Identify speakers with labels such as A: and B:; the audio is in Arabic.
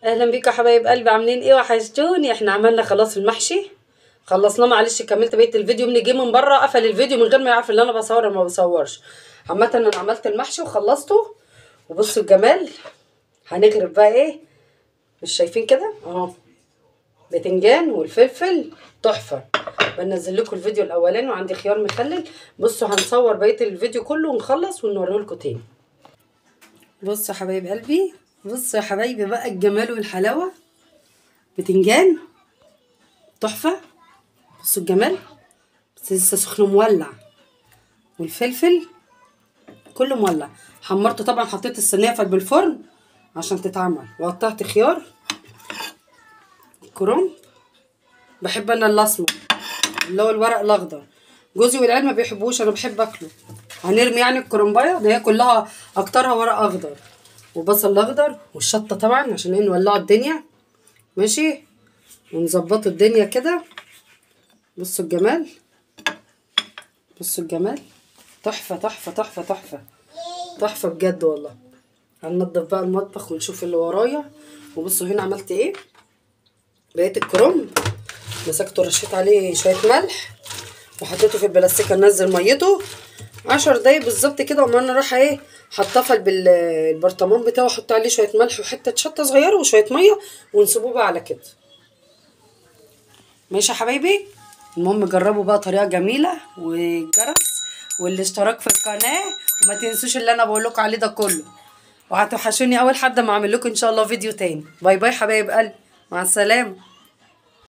A: اهلا بيكم يا حبايب قلبي، عاملين ايه؟ وحشتوني. احنا عملنا خلاص المحشي، خلصناه. معلش كملت بقيه الفيديو، من جه من بره قفل الفيديو من غير ما يعرف ان انا بصور وما بصورش. عامه انا عملت المحشي وخلصته، وبصوا الجمال. هنغرب بقى ايه؟ مش شايفين كده اهو؟ بتنجان والفلفل تحفه. بنزل لكم الفيديو الاولاني، وعندي خيار مخلل. بصوا هنصور بقيه الفيديو كله ونخلص ونوريه لكم تاني. بصوا يا حبايب قلبي، بصوا يا حبايبي بقى الجمال والحلاوه. بتنجان تحفه، بصوا الجمال، بس لسه سخن مولع. والفلفل كله مولع. حمرته طبعا، حطيت الصينيه في قلب الفرن عشان تتعمل، وقطعت خيار كرنب. بحب انا الاسمر اللي هو الورق الاخضر، جوزي والعيال ما بيحبوش، انا بحب اكله. هنرمي يعني الكرنبايه ده، هي كلها اكترها ورق اخضر. وبصل الاخضر والشطه طبعا عشان ايه؟ نولعوا الدنيا ماشي، ونظبطوا الدنيا كده. بصوا الجمال، بصوا الجمال، تحفه تحفه تحفه تحفه تحفه بجد والله. هننضف بقى المطبخ ونشوف اللي ورايا. وبصوا هنا عملت ايه. بقيت الكرنب مسكته، رشيت عليه شويه ملح وحطيته في البلاستيك، انزل ميته 10 دقايق بالظبط كده. وما انا رايحه ايه، حطاه بالبرطمان بتاعه، احط عليه شويه ملح وحته شطه صغيره وشويه ميه، ونسيبوه بقى على كده. ماشي يا حبايبي. المهم جربوا بقى طريقه جميله، والجرس والاشتراك في القناه، وما تنسوش اللي انا بقول لكم عليه ده كله. وهتوحشوني اول حد ما اعمل لكم ان شاء الله فيديو تاني. باي باي حبايب قلبي، مع السلامه.